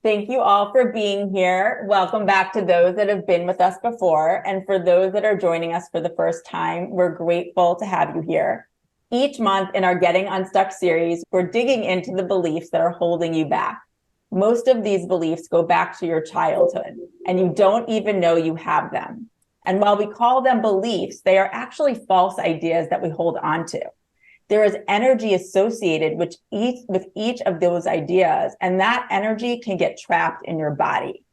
Thank you all for being here. Welcome back to those that have been with us before. And for those that are joining us for the first time, we're grateful to have you here. Each month in our Getting Unstuck series, we're digging into the beliefs that are holding you back. Most of these beliefs go back to your childhood, and you don't even know you have them. And while we call them beliefs, they are actually false ideas that we hold on to. There is energy associated with each of those ideas, and that energy can get trapped in your body.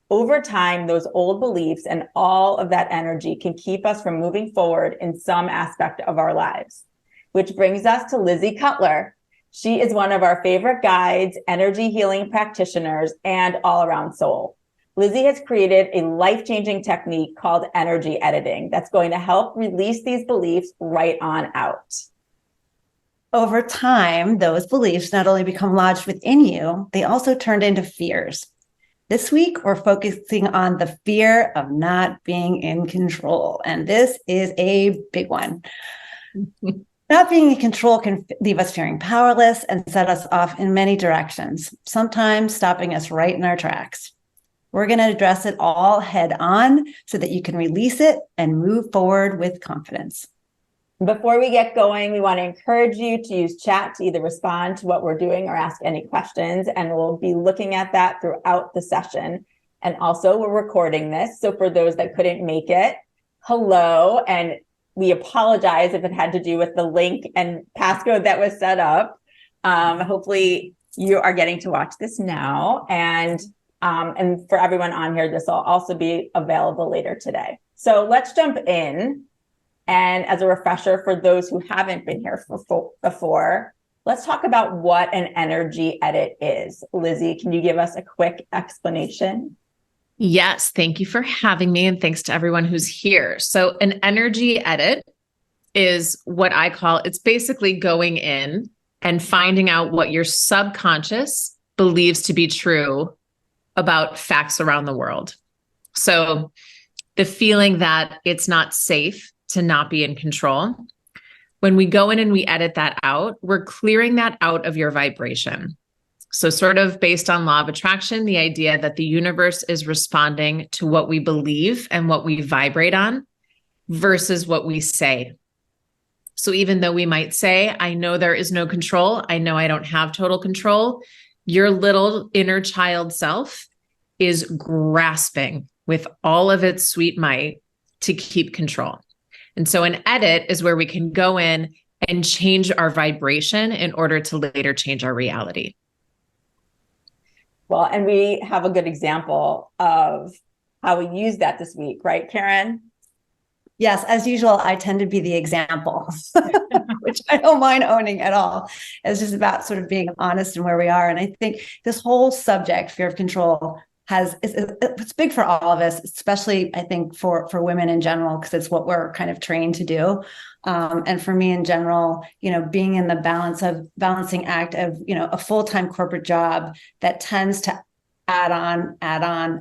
Over time, those old beliefs and all of that energy can keep us from moving forward in some aspect of our lives. Which brings us to Lizzi CUTLER. She is one of our favorite guides, energy healing practitioners, and all-around soul. Lizzi has created a life-changing technique called energy editing that's going to help release these beliefs right on out. Over time, those beliefs not only become lodged within you, they also turned into fears. This week, we're focusing on the fear of not being in control. And this is a big one. Not being in control can leave us feeling powerless and set us off in many directions, sometimes stopping us right in our tracks. We're going to address it all head on so that you can release it and move forward with confidence. Before we get going, we want to encourage you to use chat to either respond to what we're doing or ask any questions, and we'll be looking at that throughout the session. And also, we're recording this, so for those that couldn't make it, hello, and we apologize if it had to do with the link and passcode that was set up. Hopefully, you are getting to watch this now, and for everyone on here, this will also be available later today. So let's jump in. And as a refresher for those who haven't been here before, let's talk about what an energy edit is. Lizzi, can you give us a quick explanation? Yes, thank you for having me, and thanks to everyone who's here. So an energy edit is what I call, it's basically going in and finding out what your subconscious believes to be true about facts around the world. So the feeling that it's not safe to not be in control. When we go in and we edit that out, we're clearing that out of your vibration. So sort of based on law of attraction, the idea that the universe is responding to what we believe and what we vibrate on versus what we say. So even though we might say, I know there is no control, I know I don't have total control, your little inner child self is grasping with all of its sweet might to keep control. And so an edit is where we can go in and change our vibration in order to later change our reality. Well, and we have a good example of how we use that this week, right, Karen? Yes, as usual, I tend to be the example, which I don't mind owning at all. It's just about sort of being honest in where we are. And I think this whole subject, fear of control, it's big for all of us, especially I think for women in general, because it's what we're kind of trained to do. And for me in general, being in the balancing act of, a full-time corporate job that tends to add on.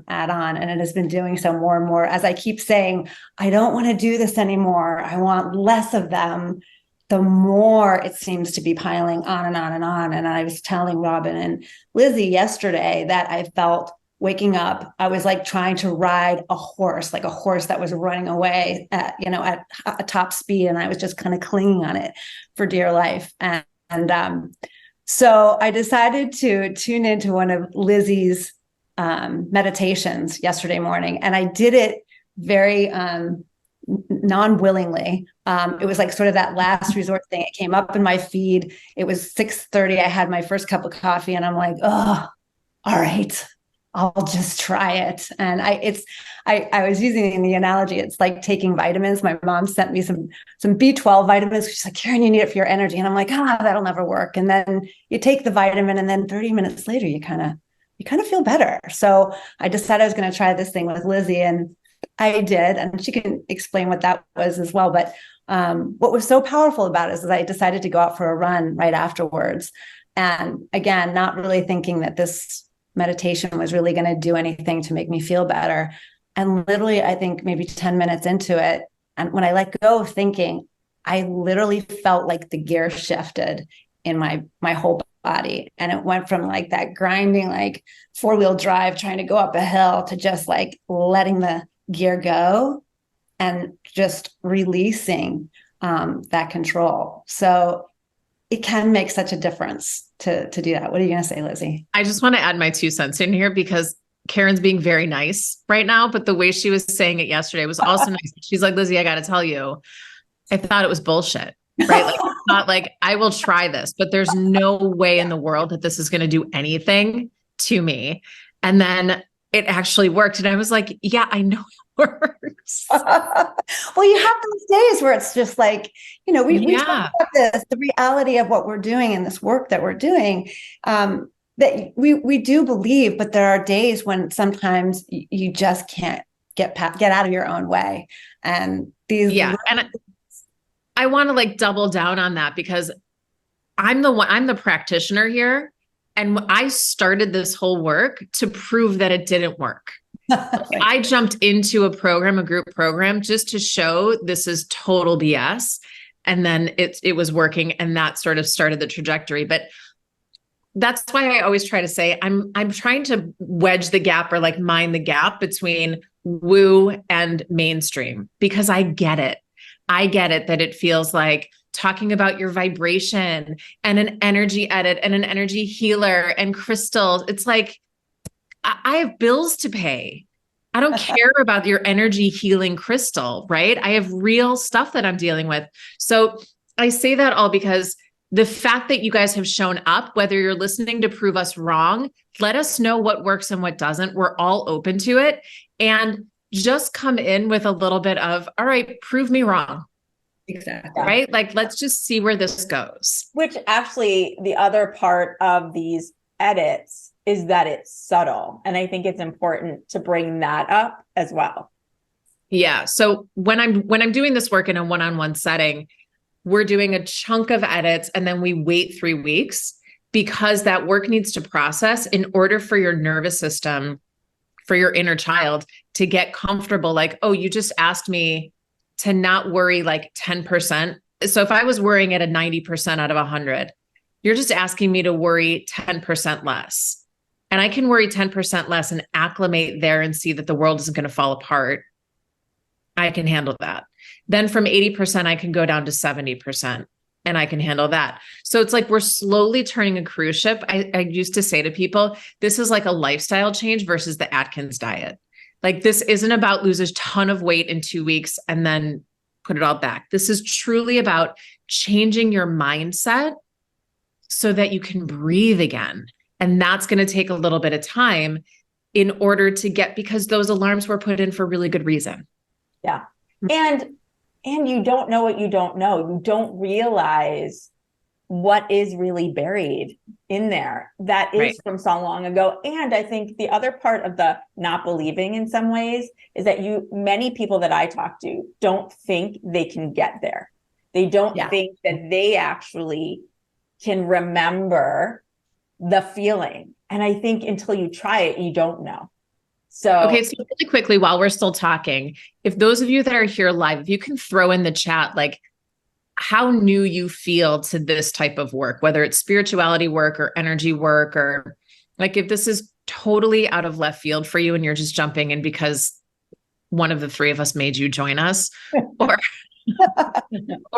And it has been doing so more and more as I keep saying, I don't want to do this anymore. I want less of them. The more it seems to be piling on and on and on. And I was telling ROBYN and Lizzi yesterday that I felt waking up, I was like trying to ride a horse, like a horse that was running away at a top speed. And I was just kind of clinging on it for dear life. And so I decided to tune into one of Lizzi's meditations yesterday morning. And I did it very non-willingly. It was like sort of that last resort thing. It came up in my feed. It was 6:30. I had my first cup of coffee and I'm like, oh, all right. I'll just try it. And I was using the analogy. It's like taking vitamins. My mom sent me some B12 vitamins. She's like, Karen, you need it for your energy. And I'm like, that'll never work. And then you take the vitamin and then 30 minutes later, you kind of feel better. So I decided I was going to try this thing with Lizzi, and I did. And she can explain what that was as well. But what was so powerful about it is that I decided to go out for a run right afterwards. And again, not really thinking that this meditation was really going to do anything to make me feel better. And literally, I think maybe 10 minutes into it, and when I let go of thinking, I literally felt like the gear shifted in my whole body. And it went from like that grinding, like 4-wheel drive, trying to go up a hill to just like letting the gear go and just releasing that control. So it can make such a difference to do that. What are you going to say, Lizzie? I just want to add my 2 cents in here because Karen's being very nice right now, but the way she was saying it yesterday was also nice. She's like, Lizzie, I got to tell you, I thought it was bullshit, right? Like, it's not like I will try this, but there's no way in the world that this is going to do anything to me. And then it actually worked. And I was like, yeah, I know it works. Well, you have those days where it's just like, we talk about this, the reality of what we're doing and this work that we're doing, that we do believe, but there are days when sometimes you just can't get out of your own way. And and I want to like double down on that because I'm the practitioner here. And I started this whole work to prove that it didn't work. I jumped into a group program just to show this is total BS. And then it was working, and that sort of started the trajectory. But that's why I always try to say, I'm trying to wedge the gap or like mind the gap between woo and mainstream, because I get it. I get it that it feels like talking about your vibration and an energy edit and an energy healer and crystals. It's like, I have bills to pay. I don't care about your energy healing crystal, right? I have real stuff that I'm dealing with. So I say that all because the fact that you guys have shown up, whether you're listening to prove us wrong, let us know what works and what doesn't. We're all open to it. And just come in with a little bit of, all right, prove me wrong. Exactly. Right? Like, let's just see where this goes. Which actually, the other part of these edits is that it's subtle. And I think it's important to bring that up as well. Yeah. So when I'm doing this work in a one-on-one setting, we're doing a chunk of edits and then we wait 3 weeks because that work needs to process in order for your nervous system, for your inner child to get comfortable. Like, oh, you just asked me to not worry like 10%. So if I was worrying at a 90% out of 100, you're just asking me to worry 10% less. And I can worry 10% less and acclimate there and see that the world isn't going to fall apart. I can handle that. Then from 80%, I can go down to 70% and I can handle that. So it's like we're slowly turning a cruise ship. I used to say to people, this is like a lifestyle change versus the Atkins diet. Like, this isn't about lose a ton of weight in 2 weeks and then put it all back. This is truly about changing your mindset so that you can breathe again. And that's going to take a little bit of time in order to get, because those alarms were put in for really good reason. Yeah. And you don't know what you don't know. You don't realize what is really buried in there that is from so long ago. And I think the other part of the not believing in some ways is that many people that I talk to don't think they can get there. They don't think that they actually can remember the feeling. And I think until you try it, you don't know. So, okay. So really quickly, while we're still talking, if those of you that are here live, if you can throw in the chat, like, how new you feel to this type of work, whether it's spirituality work or energy work, or like if this is totally out of left field for you and you're just jumping in because one of the three of us made you join us, or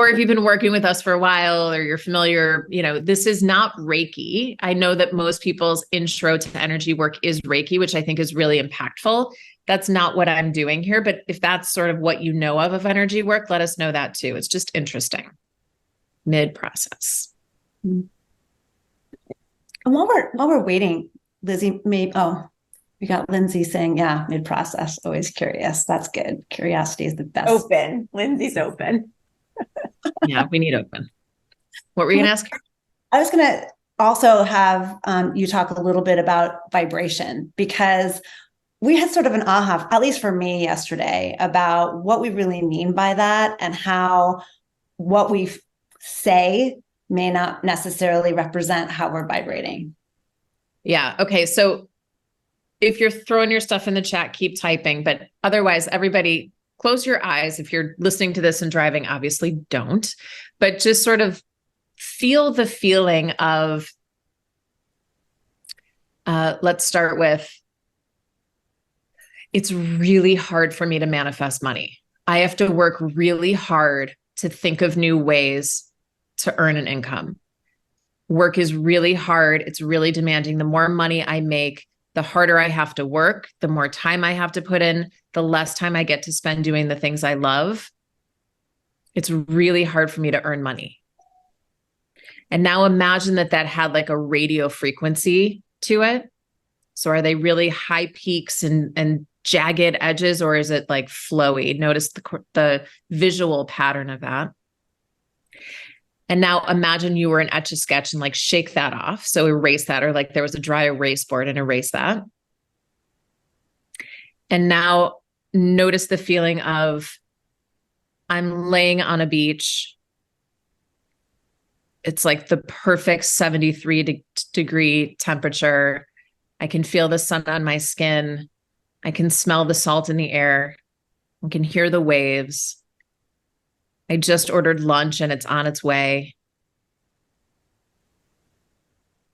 if you've been working with us for a while or you're familiar, this is not Reiki. I know that most people's intro to energy work is Reiki, which I think is really impactful. That's not what I'm doing here. But if that's sort of what you know of energy work, let us know that too. It's just interesting. Mid-process. And while we're waiting, Lizzie, we got Lindsay saying, yeah, mid-process, always curious. That's good. Curiosity is the best. Open. Lindsay's open. Yeah, we need open. What were you going to ask? I was going to also have you talk a little bit about vibration, because we had sort of an aha, at least for me yesterday, about what we really mean by that and how what we say may not necessarily represent how we're vibrating. Yeah. Okay. So if you're throwing your stuff in the chat, keep typing, but otherwise, everybody close your eyes. If you're listening to this and driving, obviously don't, but just sort of feel the feeling of Let's start with, it's really hard for me to manifest money. I have to work really hard to think of new ways to earn an income. Work is really hard. It's really demanding. The more money I make, the harder I have to work, the more time I have to put in, the less time I get to spend doing the things I love. It's really hard for me to earn money. And now imagine that had like a radio frequency to it. So are they really high peaks and jagged edges, or is it like flowy? Notice the visual pattern of that. And now imagine you were an Etch-a-Sketch and like shake that off. So erase that, or like there was a dry erase board and erase that. And now notice the feeling of, I'm laying on a beach. It's like the perfect 73-degree temperature. I can feel the sun on my skin. I can smell the salt in the air. I can hear the waves. I just ordered lunch and it's on its way.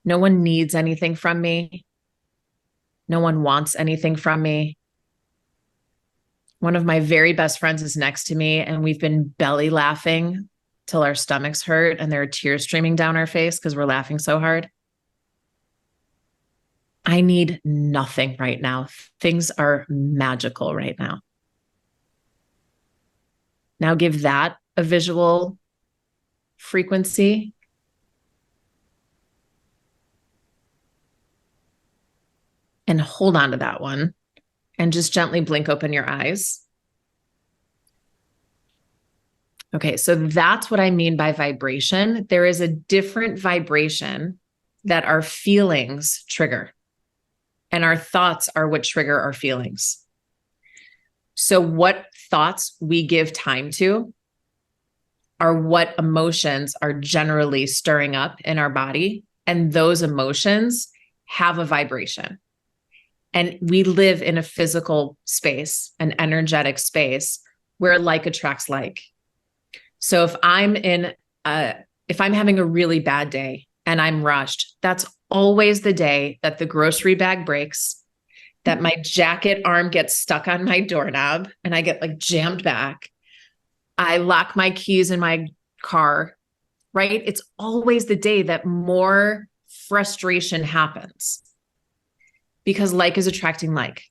No one needs anything from me. No one wants anything from me. One of my very best friends is next to me, and we've been belly laughing till our stomachs hurt and there are tears streaming down our face because we're laughing so hard. I need nothing right now. Things are magical right now. Now give that a visual frequency. And hold on to that one and just gently blink open your eyes. Okay, so that's what I mean by vibration. There is a different vibration that our feelings trigger, and our thoughts are what trigger our feelings. So what thoughts we give time to are what emotions are generally stirring up in our body. And those emotions have a vibration. And we live in a physical space, an energetic space where like attracts like. So if I'm having a really bad day and I'm rushed, that's always the day that the grocery bag breaks, that my jacket arm gets stuck on my doorknob and I get like jammed back. I lock my keys in my car, right? It's always the day that more frustration happens because like is attracting like.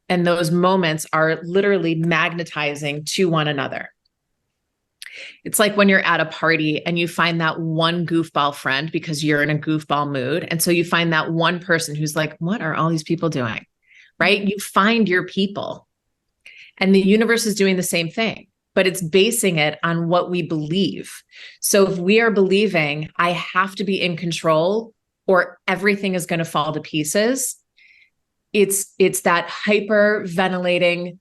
And those moments are literally magnetizing to one another. It's like when you're at a party and you find that one goofball friend because you're in a goofball mood. And so you find that one person who's like, what are all these people doing? Right? You find your people. And the universe is doing the same thing, but it's basing it on what we believe. So if we are believing I have to be in control or everything is going to fall to pieces, it's that hyperventilating,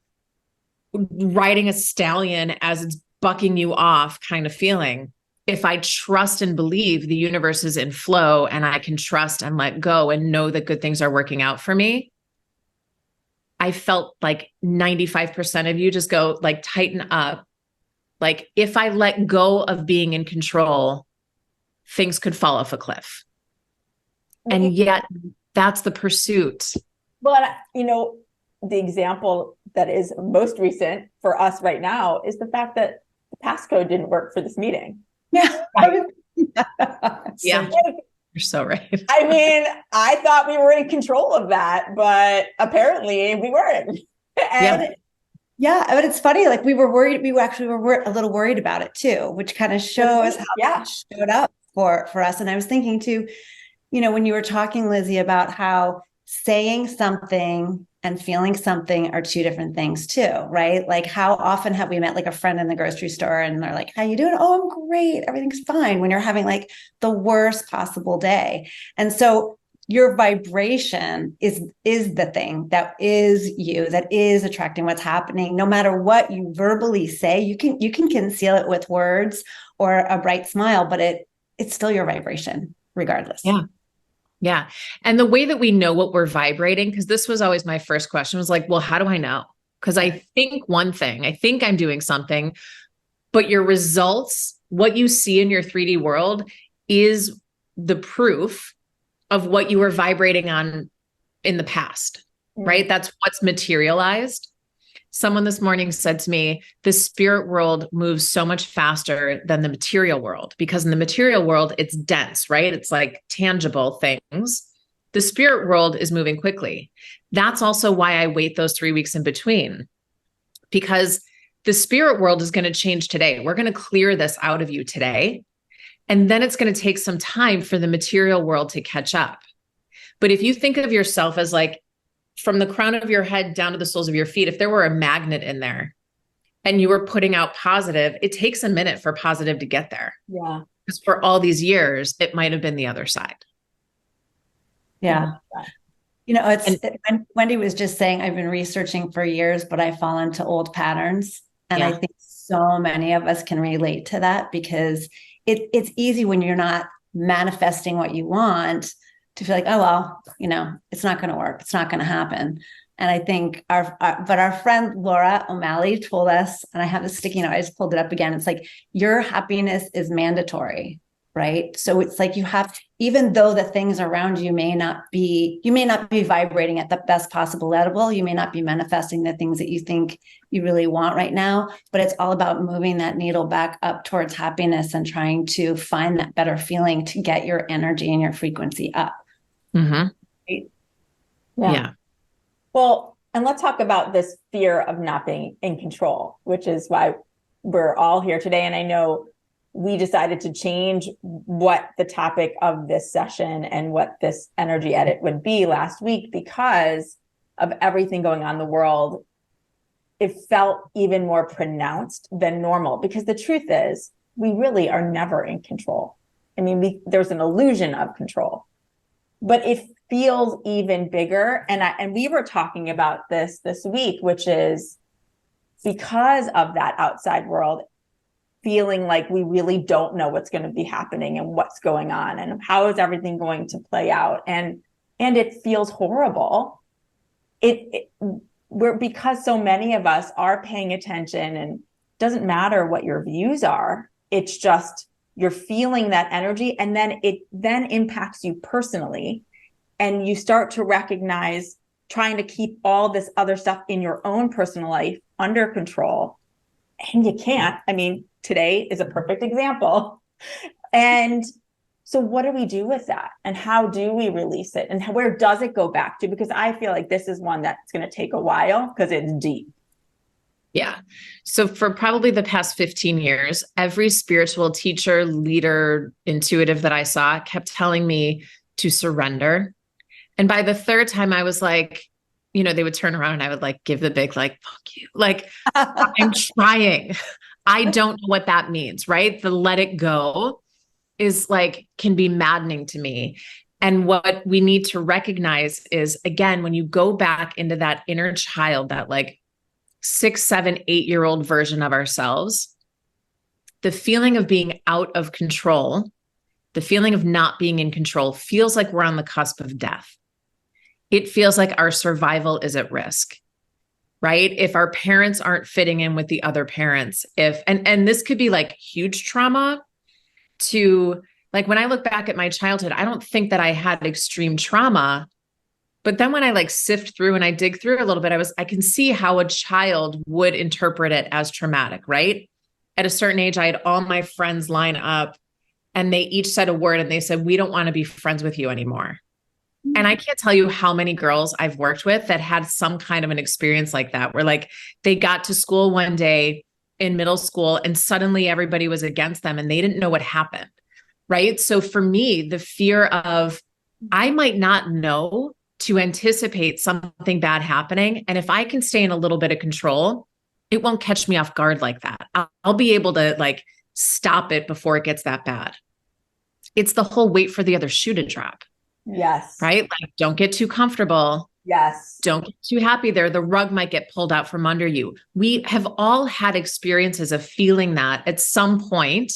riding a stallion as it's bucking you off kind of feeling. If I trust and believe the universe is in flow and I can trust and let go and know that good things are working out for me, I felt like 95% of you just go like tighten up. Like if I let go of being in control, things could fall off a cliff. And yet that's the pursuit. Well, the example that is most recent for us right now is the fact that the passcode didn't work for this meeting. Yeah. Yeah. You're so right. I mean, I thought we were in control of that, but apparently we weren't. Yeah, but it's funny. Like we were worried. We actually were a little worried about it too, which kind of shows how it showed up for us. And I was thinking too, when you were talking, Lizzi, about how saying something and feeling something are two different things too, right? Like how often have we met like a friend in the grocery store and they're like, how you doing? Oh, I'm great. Everything's fine, when you're having like the worst possible day. And so your vibration is the thing that is you, that is attracting what's happening. No matter what you verbally say, you can conceal it with words or a bright smile, but it's still your vibration regardless. Yeah. Yeah. And the way that we know what we're vibrating, because this was always my first question, was like, well, how do I know? Because I think one thing, I think I'm doing something, but your results, what you see in your 3D world is the proof of what you were vibrating on in the past, right? That's what's materialized. Someone this morning said to me, the spirit world moves so much faster than the material world, because in the material world, it's dense, right? It's like tangible things. The spirit world is moving quickly. That's also why I wait those 3 weeks in between, because the spirit world is going to change today. We're going to clear this out of you today. And then it's going to take some time for the material world to catch up. But if you think of yourself as like from the crown of your head down to the soles of your feet, if there were a magnet in there and you were putting out positive, it takes a minute for positive to get there. Yeah. Because for all these years, it might have been the other side. Yeah. You know, Wendy was just saying, I've been researching for years, but I fall into old patterns. And I think so many of us can relate to that, because it's easy when you're not manifesting what you want to feel like, oh, well, you know, it's not going to work. It's not going to happen. And I think our friend Laura O'Malley told us, and I have a sticky note, I just pulled it up again. It's like, your happiness is mandatory, right? So it's like you have, even though the things around you may not be vibrating at the best possible level, you may not be manifesting the things that you think you really want right now, but it's all about moving that needle back up towards happiness and trying to find that better feeling to get your energy and your frequency up. Mm-hmm. Right? Yeah. Well, and let's talk about this fear of not being in control, which is why we're all here today. And I know we decided to change what the topic of this session and what this energy edit would be last week, because of everything going on in the world. It felt even more pronounced than normal, because the truth is, we really are never in control. I mean, there's an illusion of control, but it feels even bigger. And we were talking about this week, which is because of that outside world, feeling like we really don't know what's going to be happening and what's going on and how is everything going to play out. And it feels horrible. Because so many of us are paying attention, and it doesn't matter what your views are. It's just, you're feeling that energy, and then it then impacts you personally. And you start to recognize trying to keep all this other stuff in your own personal life under control. And you can't. I mean, today is a perfect example. And so what do we do with that? And how do we release it? And where does it go back to? Because I feel like this is one that's going to take a while, because it's deep. Yeah. So for probably the past 15 years, every spiritual teacher, leader, intuitive that I saw kept telling me to surrender. And by the third time, I was like, you know, they would turn around and I would like give the big, like, fuck you. Like, I'm trying. I don't know what that means, right? The let it go is like, can be maddening to me. And what we need to recognize is, again, when you go back into that inner child, that like 6, 7, 8-year-old version of ourselves, the feeling of being out of control, the feeling of not being in control feels like we're on the cusp of death. It feels like our survival is at risk, right? If our parents aren't fitting in with the other parents, and this could be like huge trauma to, like, when I look back at my childhood, I don't think that I had extreme trauma, but then when I like sift through and I dig through a little bit, I can see how a child would interpret it as traumatic, right? At a certain age, I had all my friends line up and they each said a word and they said, we don't want to be friends with you anymore. And I can't tell you how many girls I've worked with that had some kind of an experience like that, where like they got to school one day in middle school and suddenly everybody was against them and they didn't know what happened. Right. So for me, the fear of, I might not know to anticipate something bad happening. And if I can stay in a little bit of control, it won't catch me off guard like that. I'll be able to like stop it before it gets that bad. It's the whole wait for the other shoe to drop. Yes. Right? Like, don't get too comfortable. Yes. Don't get too happy there. The rug might get pulled out from under you. We have all had experiences of feeling that at some point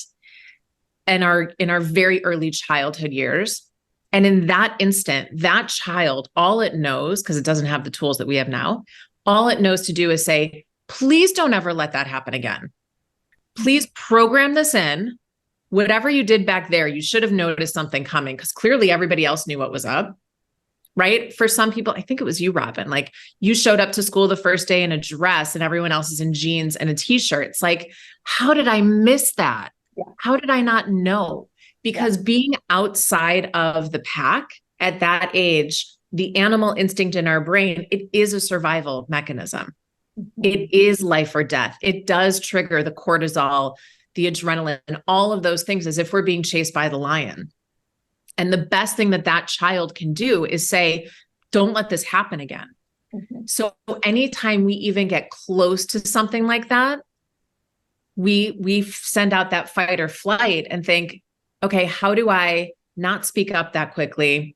in our very early childhood years. And in that instant, that child, all it knows, because it doesn't have the tools that we have now, all it knows to do is say, please don't ever let that happen again. Please program this in whatever you did back there, you should have noticed something coming because clearly everybody else knew what was up. Right? For some people, I think it was you, Robyn, like you showed up to school the first day in a dress and everyone else is in jeans and a t-shirt. It's like, how did I miss that? Yeah. How did I not know? Because being outside of the pack at that age, the animal instinct in our brain, it is a survival mechanism. Mm-hmm. It is life or death. It does trigger the cortisol, the adrenaline, and all of those things as if we're being chased by the lion. And the best thing that that child can do is say, don't let this happen again. Mm-hmm. So anytime we even get close to something like that, we send out that fight or flight and think, okay, how do I not speak up that quickly,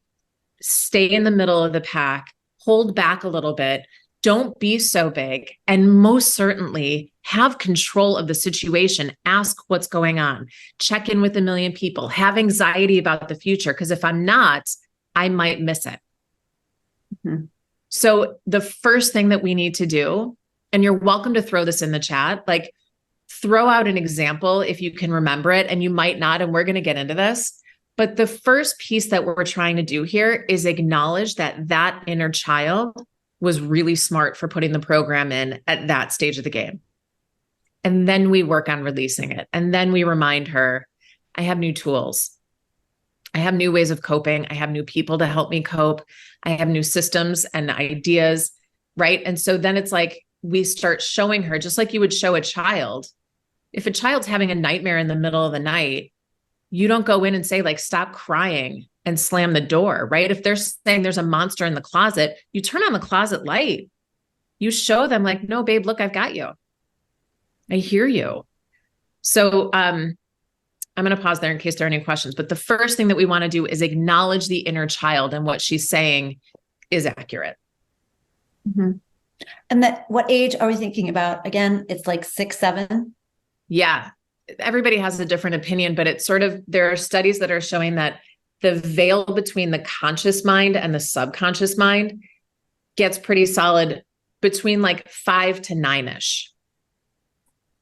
stay in the middle of the pack, hold back a little bit, don't be so big, and most certainly have control of the situation. Ask what's going on, check in with a million people, have anxiety about the future, because if I'm not, I might miss it. Mhm. So the first thing that we need to do, and you're welcome to throw this in the chat, like throw out an example if you can remember it, and you might not, and we're going to get into this. But the first piece that we're trying to do here is acknowledge that that inner child was really smart for putting the program in at that stage of the game. And then we work on releasing it. And then we remind her, I have new tools. I have new ways of coping. I have new people to help me cope. I have new systems and ideas, right? And so then it's like we start showing her, just like you would show a child. If a child's having a nightmare in the middle of the night, you don't go in and say, like, stop crying and slam the door, right? If they're saying there's a monster in the closet, you turn on the closet light. You show them, like, no, babe, look, I've got you. I hear you. So I'm going to pause there in case there are any questions. But the first thing that we want to do is acknowledge the inner child, and what she's saying is accurate. Mm-hmm. And that, what age are we thinking about? Again, it's like 6, 7. Yeah. Everybody has a different opinion, but it's sort of, there are studies that are showing that the veil between the conscious mind and the subconscious mind gets pretty solid between like 5 to 9-ish.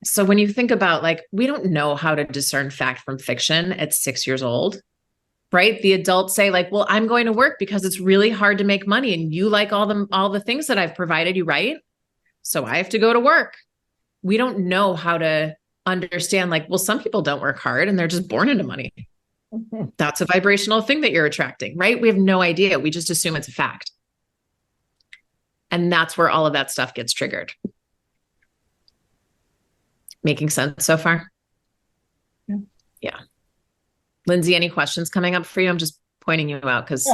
So when you think about, like, we don't know how to discern fact from fiction at 6 years old, right? The adults say, like, well, I'm going to work because it's really hard to make money and you like all the things that I've provided you, right? So I have to go to work. We don't know how to understand, like, well, some people don't work hard and they're just born into money. Mm-hmm. That's a vibrational thing that you're attracting, right? We have no idea. We just assume it's a fact. And that's where all of that stuff gets triggered. Making sense so far? Yeah. Lizzi, any questions coming up for you? I'm just pointing you out because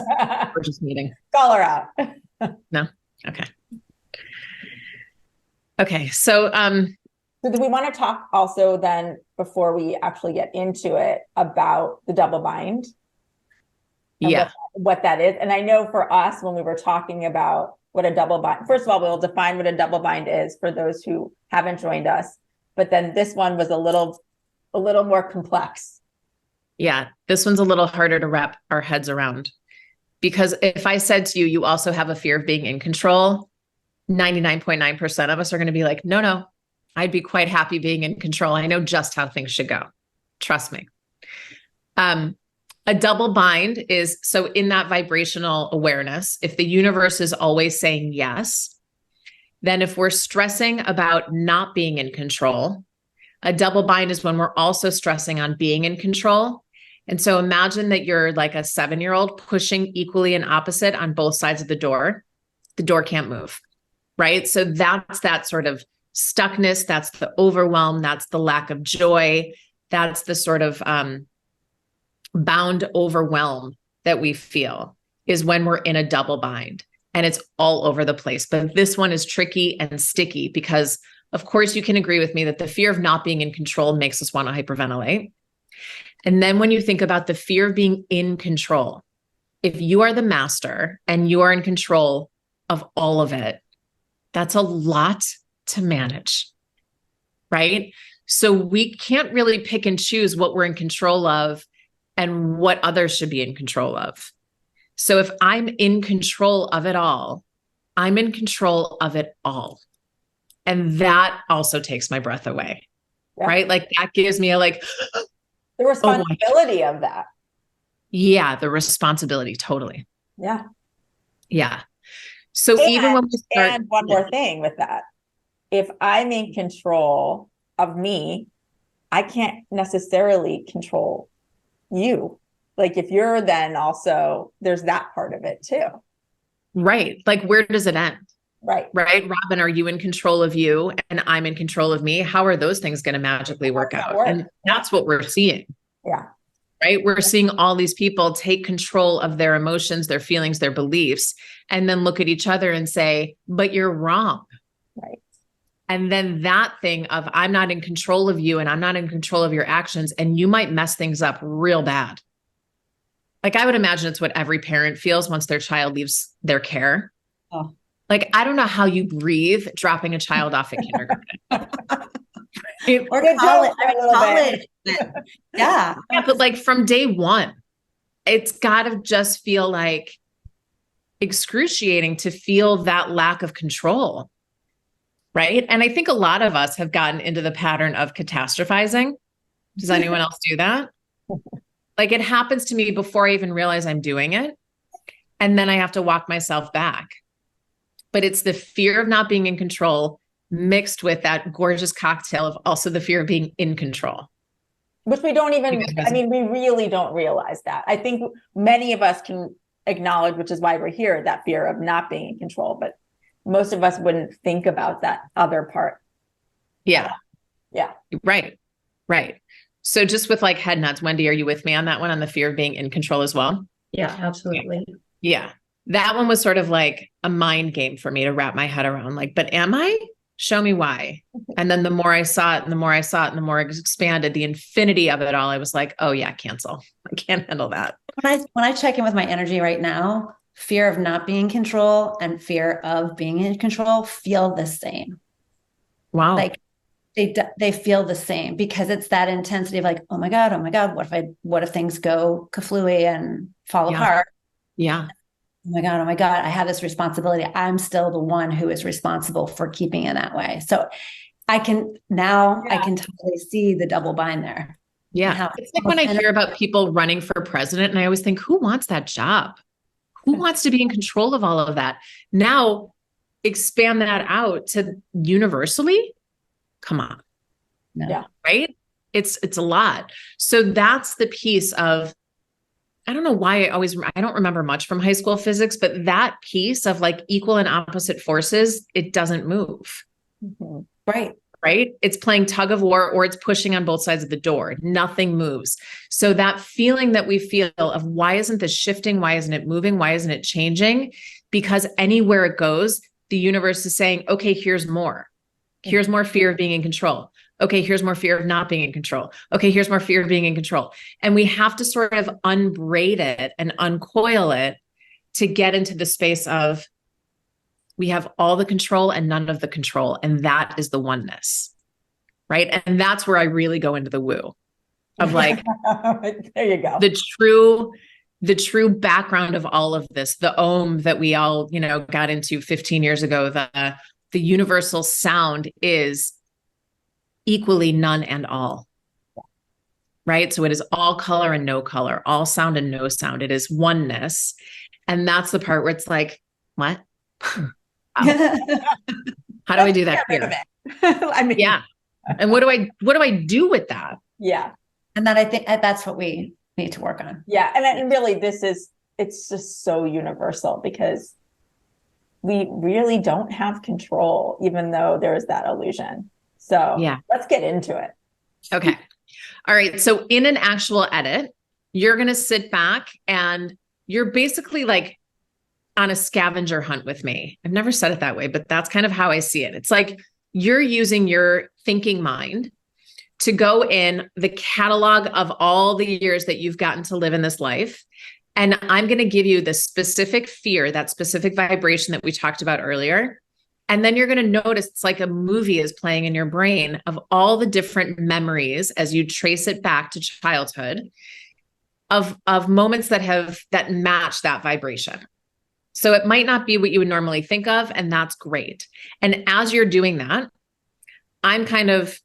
we're just meeting. Call her out. No? Okay. Okay. So, So do we want to talk also then, before we actually get into it, about the double bind? Yeah. What that is. And I know for us, when we were talking about what a double bind, first of all, we'll define what a double bind is for those who haven't joined us. But then this one was a little more complex. Yeah. This one's a little harder to wrap our heads around, because if I said to you, you also have a fear of being in control, 99.9% of us are going to be like, no, I'd be quite happy being in control. I know just how things should go. Trust me. A double bind is, so in that vibrational awareness, if the universe is always saying yes, then if we're stressing about not being in control, a double bind is when we're also stressing on being in control. And so imagine that you're like a 7-year-old pushing equally and opposite on both sides of the door. The door can't move, right? So that's that sort of stuckness. That's the overwhelm. That's the lack of joy. That's the sort of bound overwhelm that we feel is when we're in a double bind, and it's all over the place. But this one is tricky and sticky because, of course, you can agree with me that the fear of not being in control makes us want to hyperventilate. And then when you think about the fear of being in control, if you are the master and you are in control of all of it, that's a lot to manage, right? So we can't really pick and choose what we're in control of and what others should be in control of. So if I'm in control of it all, I'm in control of it all. And that also takes my breath away, right? Like that gives me a like, The responsibility of that. Yeah, the responsibility, totally. Yeah. Yeah. So even when we start, and one more thing with that, if I'm in control of me, I can't necessarily control you. Like if you're then also, there's that part of it too. right? Like where does it end? Right. Right. Robyn, are you in control of you and I'm in control of me? How are those things going to magically work out? And that's what we're seeing. Yeah. Right. We're seeing all these people take control of their emotions, their feelings, their beliefs, and then look at each other and say, but you're wrong. Right. And then that thing of I'm not in control of you and I'm not in control of your actions, and you might mess things up real bad. Like I would imagine it's what every parent feels once their child leaves their care. Oh. Like, I don't know how you breathe dropping a child off at kindergarten. Or college. Yeah. Yeah, but like from day one, it's got to just feel like excruciating to feel that lack of control. Right. And I think a lot of us have gotten into the pattern of catastrophizing. Does anyone else do that? Like it happens to me before I even realize I'm doing it. And then I have to walk myself back. But it's the fear of not being in control mixed with that gorgeous cocktail of also the fear of being in control. Which we don't even, I mean, we really don't realize that. I think many of us can acknowledge, which is why we're here, that fear of not being in control. But most of us wouldn't think about that other part. Yeah. Yeah. Right. Right. So just with like head nods, Wendy, are you with me on that one, on the fear of being in control as well? Yeah, absolutely. Yeah. That one was sort of like a mind game for me to wrap my head around. Like, but am I? Show me why. And then the more I saw it and the more I saw it and the more it expanded, the infinity of it all, I was like, oh yeah, cancel. I can't handle that. When I check in with my energy right now, fear of not being in control and fear of being in control feel the same. Wow. Like they feel the same because it's that intensity of like, oh my God, what if things go kaflooey and fall apart? Yeah. Oh my God, I have this responsibility. I'm still the one who is responsible for keeping it that way. So I can totally see the double bind there. Yeah. It's like when I hear about people running for president and I always think, who wants that job? Who wants to be in control of all of that? Now expand that out to universally. Come on. No. Yeah. Right. It's a lot. So that's the piece of, I don't know why I don't remember much from high school physics, but that piece of like equal and opposite forces, it doesn't move. Mm-hmm. Right. Right. It's playing tug of war or it's pushing on both sides of the door. Nothing moves. So that feeling that we feel of why isn't this shifting? Why isn't it moving? Why isn't it changing? Because anywhere it goes, the universe is saying, okay, here's more. Here's more fear of being in control. Okay, here's more fear of not being in control. Okay, here's more fear of being in control. And we have to sort of unbraid it and uncoil it to get into the space of we have all the control and none of the control. And that is the oneness, right? And that's where I really go into the woo of like, there you go. The true background of all of this, the Om that we all, got into 15 years ago, the universal sound is equally none and all, right? So it is all color and no color, all sound and no sound. It is oneness. And that's the part where it's like, what? How do I do that here? I mean, yeah. And what do I do with that? Yeah. And then I think that's what we need to work on. Yeah. And really it's just so universal because we really don't have control, even though there's that illusion. So yeah, let's get into it. Okay. All right. So in an actual edit, you're going to sit back and you're basically like on a scavenger hunt with me. I've never said it that way, but that's kind of how I see it. It's like you're using your thinking mind to go in the catalog of all the years that you've gotten to live in this life. And I'm going to give you the specific fear, that specific vibration that we talked about earlier. And then you're going to notice it's like a movie is playing in your brain of all the different memories as you trace it back to childhood of moments that match that vibration. So it might not be what you would normally think of, and that's great. And as you're doing that, I'm kind of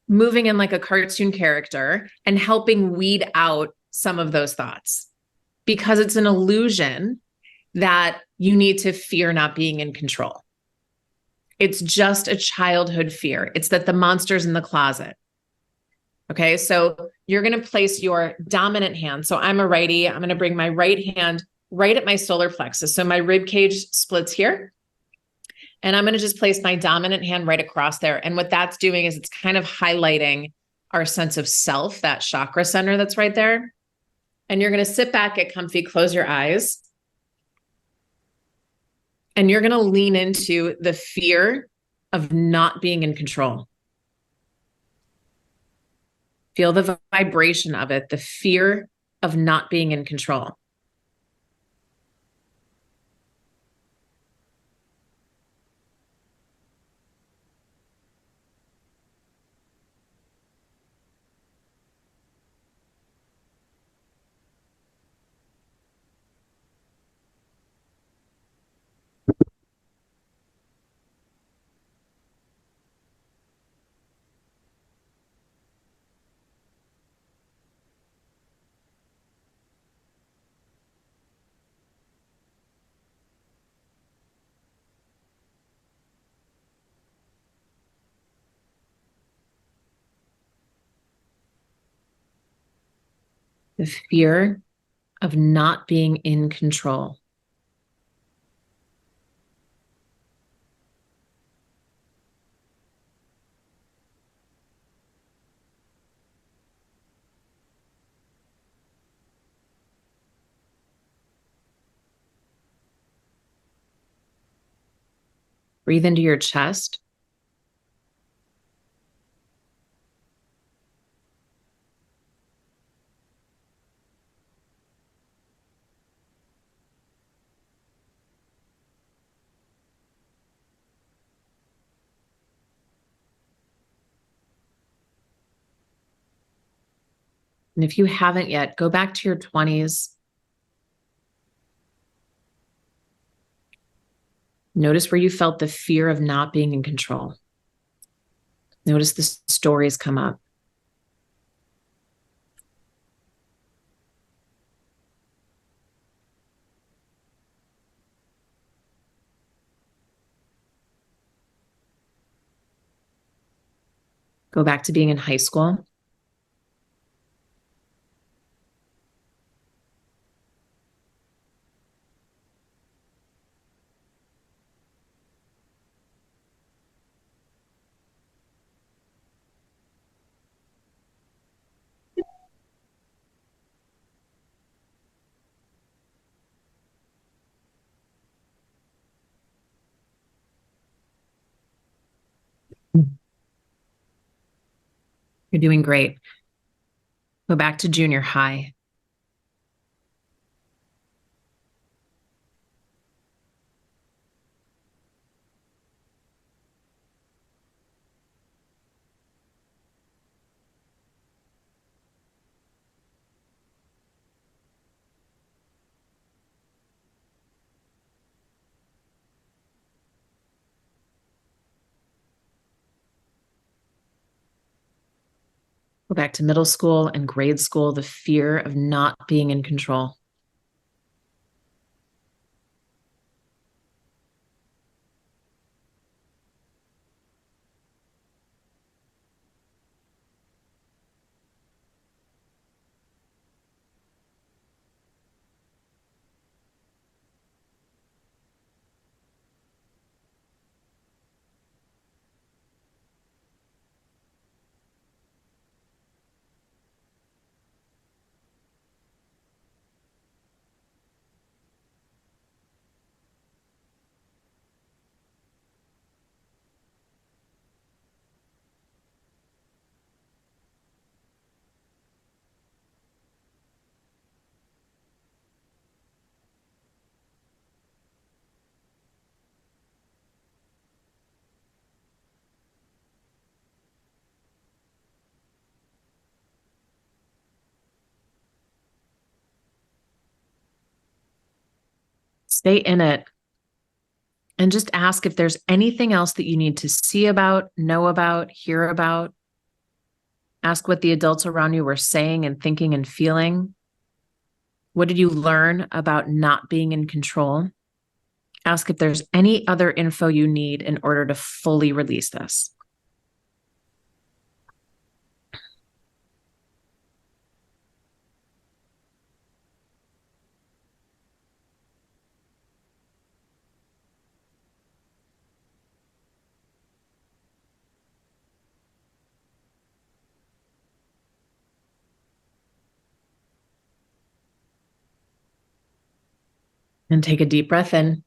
moving in like a cartoon character and helping weed out some of those thoughts, because it's an illusion that you need to fear not being in control. It's just a childhood fear. It's that the monster's in the closet. Okay, so you're going to place your dominant hand. So I'm a righty. I'm going to bring my right hand right at my solar plexus. So my rib cage splits here. And I'm going to just place my dominant hand right across there. And what that's doing is it's kind of highlighting our sense of self, that chakra center that's right there. And you're going to sit back, get comfy, close your eyes. And you're going to lean into the fear of not being in control. Feel the vibration of it, the fear of not being in control. The fear of not being in control. Breathe into your chest. And if you haven't yet, go back to your 20s. Notice where you felt the fear of not being in control. Notice the stories come up. Go back to being in high school. You're doing great. Go back to junior high. Go back to middle school and grade school, the fear of not being in control. Stay in it and just ask if there's anything else that you need to see about, know about, hear about. Ask what the adults around you were saying and thinking and feeling. What did you learn about not being in control? Ask if there's any other info you need in order to fully release this. And take a deep breath in.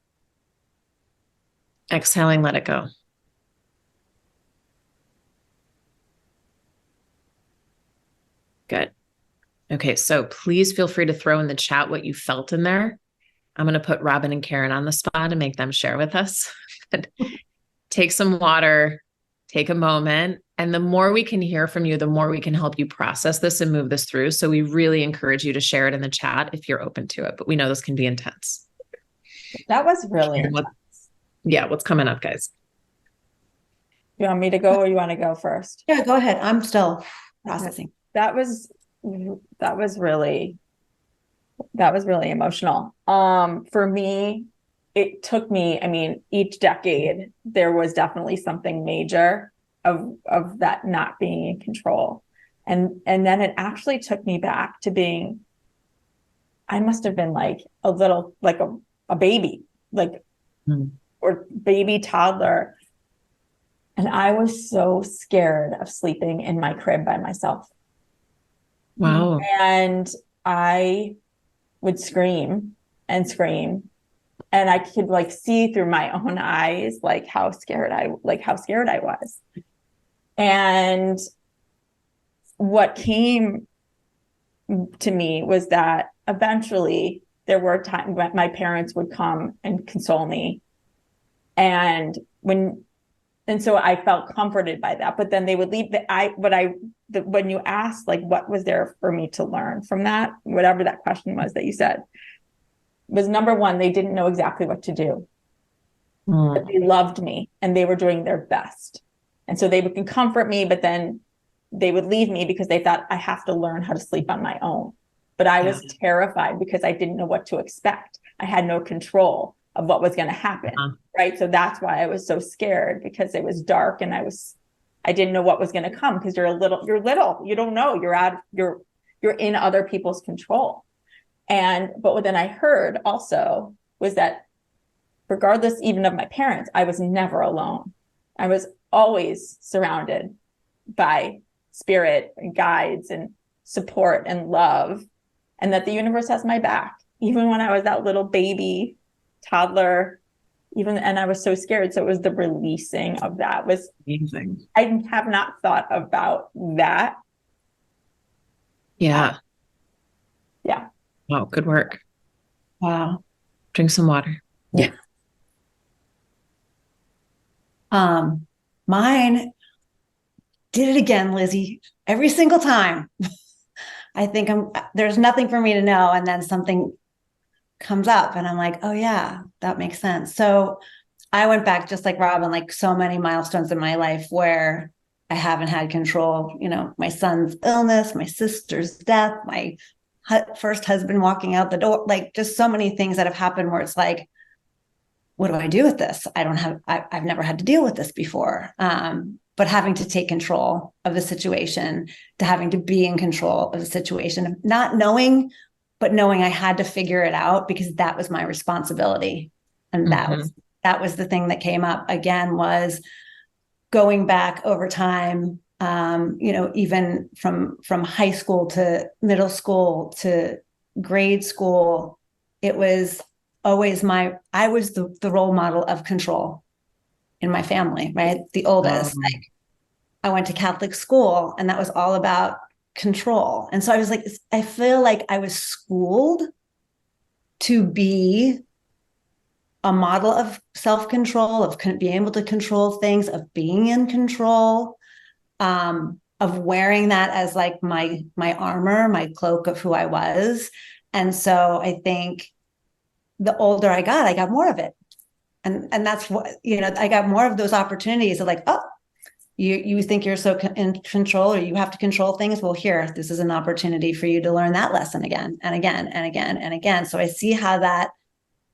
Exhaling, let it go. Good. Okay, so please feel free to throw in the chat what you felt in there. I'm going to put Robyn and Karen on the spot and make them share with us. Take some water, take a moment. And the more we can hear from you, the more we can help you process this and move this through. So we really encourage you to share it in the chat if you're open to it. But we know this can be intense. That was really intense. Yeah, what's coming up, guys? You want me to go or you want to go first? Yeah, go ahead. I'm still processing. That was really emotional. For me, it took me, I mean, each decade there was definitely something major of that not being in control. And then it actually took me back to being, I must have been like a little, like a baby, like, or baby toddler. And I was so scared of sleeping in my crib by myself. Wow. And I would scream and scream. And I could like see through my own eyes, like how scared I was. And what came to me was that eventually there were times when my parents would come and console me. And so I felt comforted by that, but then they would leave when you asked, like, what was there for me to learn from that, whatever that question was that you said, was number one, they didn't know exactly what to do. But they loved me and they were doing their best. And so they would comfort me, but then they would leave me because they thought I have to learn how to sleep on my own. But I was terrified because I didn't know what to expect. I had no control of what was going to happen. Right. So that's why I was so scared, because it was dark and I didn't know what was going to come, because you're little, you don't know, you're in other people's control. But what then I heard also was that regardless even of my parents, I was never alone. I was always surrounded by spirit and guides and support and love, and that the universe has my back, even when I was that little baby toddler, and I was so scared. So it was the releasing of that was amazing. I have not thought about that. Yeah. Yeah. Wow. Good work. Wow. Drink some water. Yeah. Mine did it again, Lizzie, every single time. I think there's nothing for me to know. And then something comes up and I'm like, oh yeah, that makes sense. So I went back, just like Robyn, like so many milestones in my life where I haven't had control, my son's illness, my sister's death, my first husband walking out the door, like just so many things that have happened where it's like, what do I do with this? I've never had to deal with this before. But having to take control of the situation, to having to be in control of the situation, not knowing, but knowing I had to figure it out because that was my responsibility. And that was the thing that came up again, was going back over time, even from high school to middle school to grade school, it was always I was the role model of control in my family, right? The oldest. Like, I went to Catholic school and that was all about control. And so I was like, I feel like I was schooled to be a model of self-control, of being able to control things, of being in control, of wearing that as like my armor, my cloak of who I was. And so I think the older I got more of it. And that's what, I got more of those opportunities of like, oh, You think you're so in control, or you have to control things. Well, here, this is an opportunity for you to learn that lesson again and again and again and again. So I see how that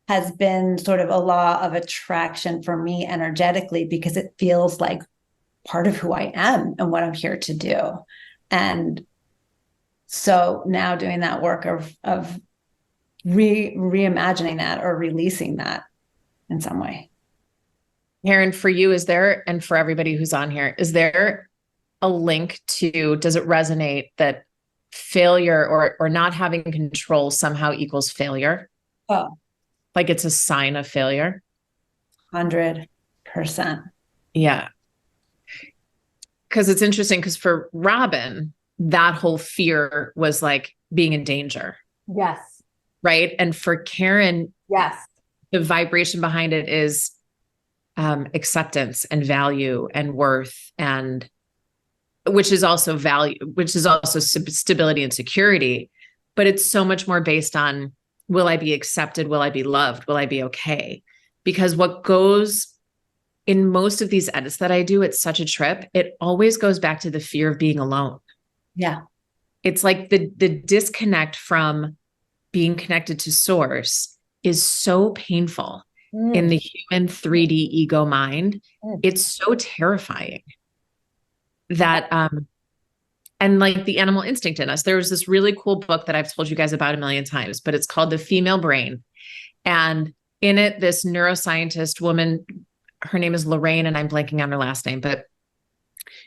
has been sort of a law of attraction for me energetically, because it feels like part of who I am and what I'm here to do. And so now doing that work of reimagining that or releasing that in some way. Karen, for you, is there, and for everybody who's on here, is there a link to, does it resonate that failure or not having control somehow equals failure? Oh, Like it's a sign of failure? 100%. Yeah. Because it's interesting, because for ROBYN, that whole fear was like being in danger. Yes. Right. And for Karen, yes, the vibration behind it is acceptance and value and worth, and which is also value, which is also stability and security. But it's so much more based on, will I be accepted? Will I be loved? Will I be okay? Because what goes in most of these edits that I do, it's such a trip. It always goes back to the fear of being alone. Yeah. It's like the disconnect from being connected to source is so painful in the human 3D ego mind. It's so terrifying that, and like the animal instinct in us, there was this really cool book that I've told you guys about a million times, but it's called The Female Brain. And in it, this neuroscientist woman, her name is Lorraine, and I'm blanking on her last name, but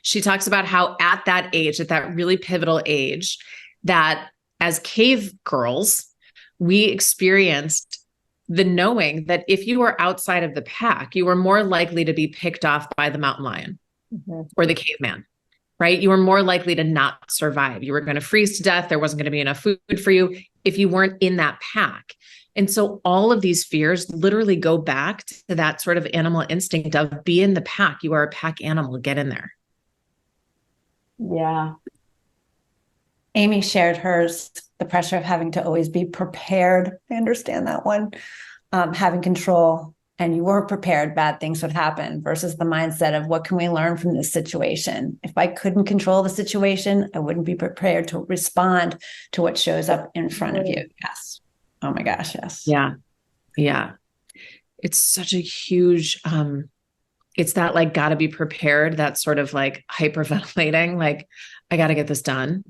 she talks about how at that age, at that really pivotal age, that as cave girls, we experienced the knowing that if you were outside of the pack, you were more likely to be picked off by the mountain lion or the caveman, right? You were more likely to not survive. You were going to freeze to death. There wasn't going to be enough food for you if you weren't in that pack. And so all of these fears literally go back to that sort of animal instinct of be in the pack. You are a pack animal. Get in there. Yeah. Amy shared hers, the pressure of having to always be prepared. I understand that one. Having control, and you weren't prepared, bad things would happen, versus the mindset of what can we learn from this situation? If I couldn't control the situation, I wouldn't be prepared to respond to what shows up in front of you. Yes. Oh my gosh. Yes. Yeah. Yeah. It's such a huge, it's that like, gotta be prepared. That sort of like hyperventilating, like, I got to get this done.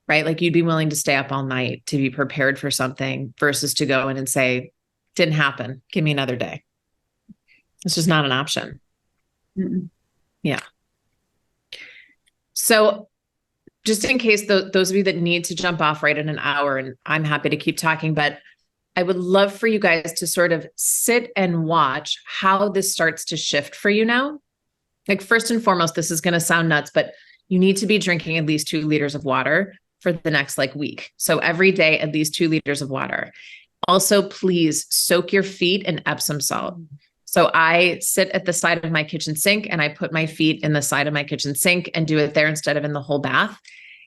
Right? Like you'd be willing to stay up all night to be prepared for something versus to go in and say, didn't happen. Give me another day. It's just not an option. Mm-mm. Yeah. So just in case those of you that need to jump off right in an hour, and I'm happy to keep talking, but I would love for you guys to sort of sit and watch how this starts to shift for you now. Like first and foremost, this is going to sound nuts, but you need to be drinking at least 2 liters of water for the next like week. So every day, at least 2 liters of water. Also, please soak your feet in Epsom salt. So I sit at the side of my kitchen sink and I put my feet in the side of my kitchen sink and do it there instead of in the whole bath.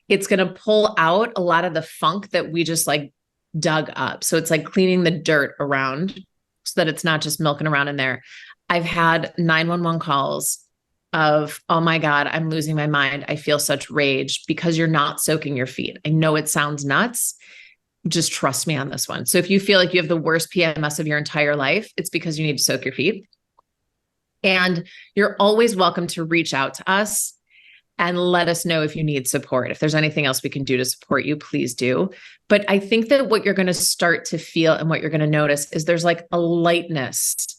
It's going to pull out a lot of the funk that we just like dug up. So it's like cleaning the dirt around so that it's not just milking around in there. I've had 911 calls of, oh my God, I'm losing my mind. I feel such rage because you're not soaking your feet. I know it sounds nuts. Just trust me on this one. So if you feel like you have the worst PMS of your entire life, it's because you need to soak your feet. And you're always welcome to reach out to us and let us know if you need support. If there's anything else we can do to support you, please do. But I think that what you're going to start to feel and what you're going to notice is there's like a lightness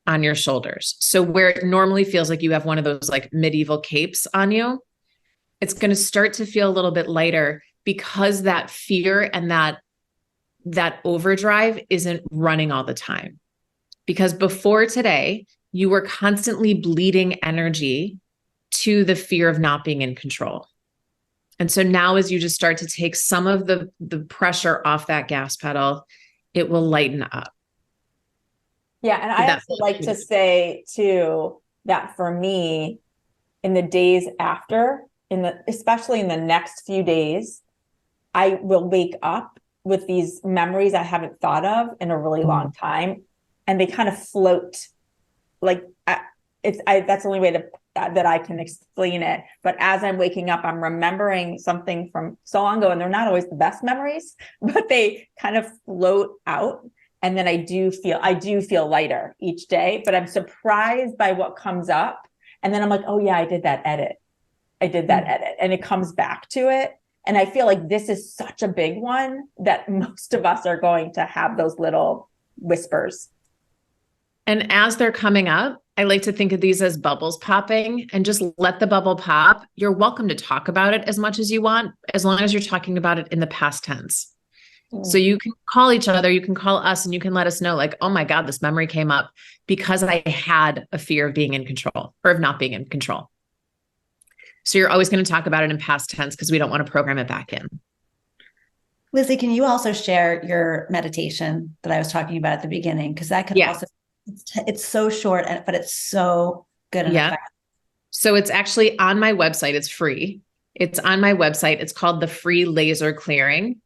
on your shoulders. So where it normally feels like you have one of those like medieval capes on you, it's going to start to feel a little bit lighter because that fear and that overdrive isn't running all the time. Because before today, you were constantly bleeding energy to the fear of not being in control. And so now as you just start to take some of the pressure off that gas pedal, it will lighten up. Yeah. And I also like to say too, that for me, in the days after, especially in the next few days, I will wake up with these memories I haven't thought of in a really long time. And they kind of float. Like that's the only way to that I can explain it. But as I'm waking up, I'm remembering something from so long ago, and they're not always the best memories, but they kind of float out. And then I do feel lighter each day, but I'm surprised by what comes up. And then I'm like, oh yeah, I did that edit. And it comes back to it. And I feel like this is such a big one that most of us are going to have those little whispers. And as they're coming up, I like to think of these as bubbles popping, and just let the bubble pop. You're welcome to talk about it as much as you want, as long as you're talking about it in the past tense. So you can call each other, you can call us, and you can let us know, like, oh my God, this memory came up because I had a fear of being in control or of not being in control. So you're always going to talk about it in past tense because we don't want to program it back in. Lizzi, can you also share your meditation that I was talking about at the beginning? Because that could also, it's so short, but it's so good and effective. So it's actually on my website. It's free. It's on my website. It's called the Free Laser Clearing.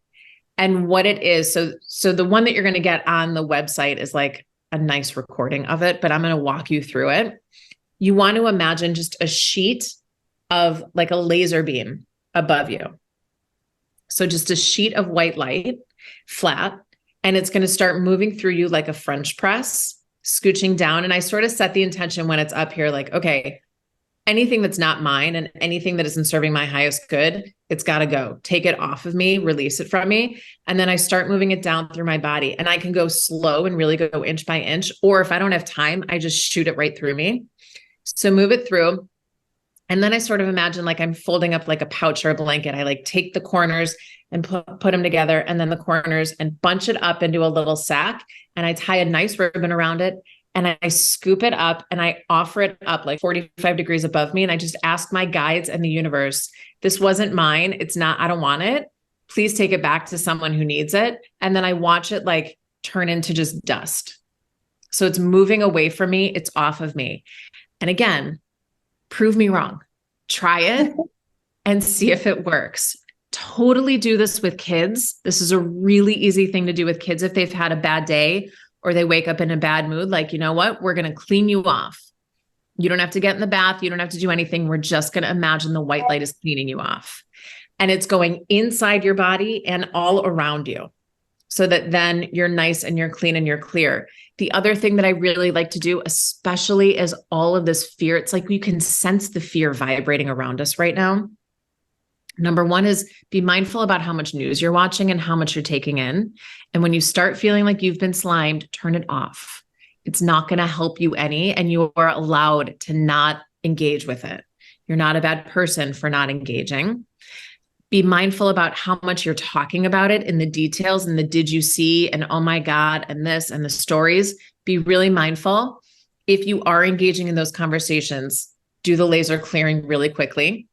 And what it is, so the one that you're going to get on the website is like a nice recording of it, but I'm going to walk you through it. You want to imagine just a sheet of like a laser beam above you. So just a sheet of white light, flat, and it's going to start moving through you like a French press, scooching down. And I sort of set the intention when it's up here, like, okay, anything that's not mine and anything that isn't serving my highest good, it's got to go. Take it off of me, release it from me. And then I start moving it down through my body, and I can go slow and really go inch by inch. Or if I don't have time, I just shoot it right through me. So move it through. And then I sort of imagine like I'm folding up like a pouch or a blanket. I like take the corners and put them together, and then the corners, and bunch it up into a little sack. And I tie a nice ribbon around it, and I scoop it up, and I offer it up like 45 degrees above me. And I just ask my guides and the universe, this wasn't mine. It's not, I don't want it. Please take it back to someone who needs it. And then I watch it like turn into just dust. So it's moving away from me. It's off of me. And again, prove me wrong. Try it and see if it works. Totally do this with kids. This is a really easy thing to do with kids if they've had a bad day or they wake up in a bad mood. Like, you know what? We're going to clean you off. You don't have to get in the bath. You don't have to do anything. We're just going to imagine the white light is cleaning you off. And it's going inside your body and all around you, so that then you're nice and you're clean and you're clear. The other thing that I really like to do, especially as all of this fear, it's like you can sense the fear vibrating around us right now. Number one is be mindful about how much news you're watching and how much you're taking in. And when you start feeling like you've been slimed, turn it off. It's not going to help you any, and you are allowed to not engage with it. You're not a bad person for not engaging. Be mindful about how much you're talking about it in the details and the did you see and oh my God and this and the stories. Be really mindful. If you are engaging in those conversations, do the laser clearing really quickly.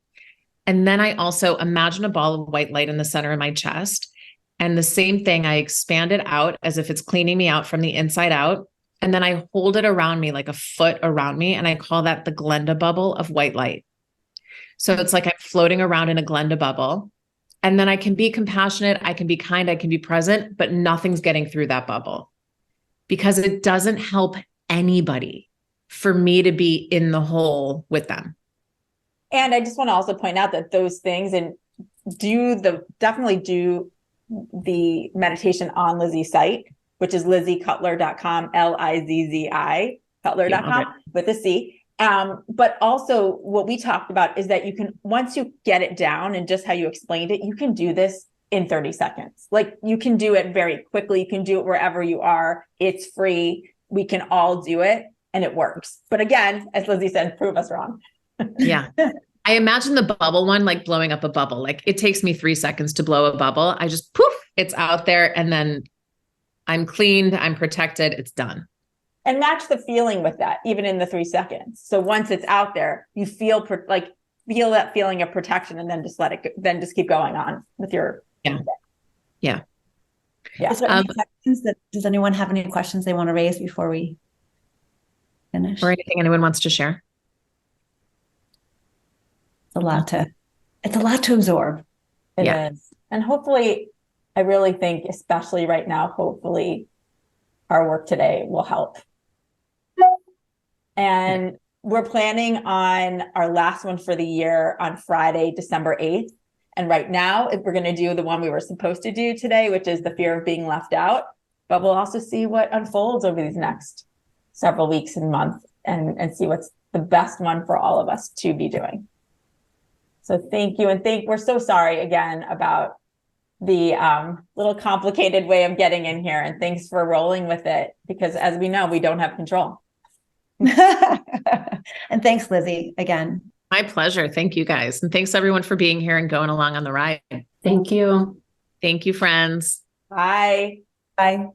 And then I also imagine a ball of white light in the center of my chest. And the same thing, I expand it out as if it's cleaning me out from the inside out. And then I hold it around me like a foot around me. And I call that the Glenda bubble of white light. So it's like I'm floating around in a Glenda bubble. And then I can be compassionate, I can be kind, I can be present, but nothing's getting through that bubble, because it doesn't help anybody for me to be in the hole with them. And I just want to also point out that those things, and definitely do the meditation on Lizzi's site, which is LizziCutler.com, Lizzi, Cutler.com with a C. But also what we talked about is that you can, once you get it down and just how you explained it, you can do this in 30 seconds. Like you can do it very quickly. You can do it wherever you are. It's free. We can all do it and it works. But again, as Lizzi said, prove us wrong. Yeah. I imagine the bubble one, like blowing up a bubble. Like it takes me 3 seconds to blow a bubble. I just poof, it's out there. And then I'm cleaned, I'm protected, it's done. And match the feeling with that, even in the 3 seconds. So once it's out there, you feel that feeling of protection, and then just let it go, then just keep going on with your. Yeah. Is there any questions does anyone have any questions they want to raise before we finish? Or anything anyone wants to share? It's a lot to absorb. It is. And hopefully, I really think, especially right now, hopefully our work today will help. And we're planning on our last one for the year on Friday, December 8th. And right now, we're going to do the one we were supposed to do today, which is the fear of being left out. But we'll also see what unfolds over these next several weeks and months and see what's the best one for all of us to be doing. So thank you. And we're so sorry again about the little complicated way of getting in here. And thanks for rolling with it, because as we know, we don't have control. And thanks, Lizzie, again. My pleasure. Thank you guys. And thanks everyone for being here and going along on the ride. Thank you. Thank you, friends. Bye. Bye.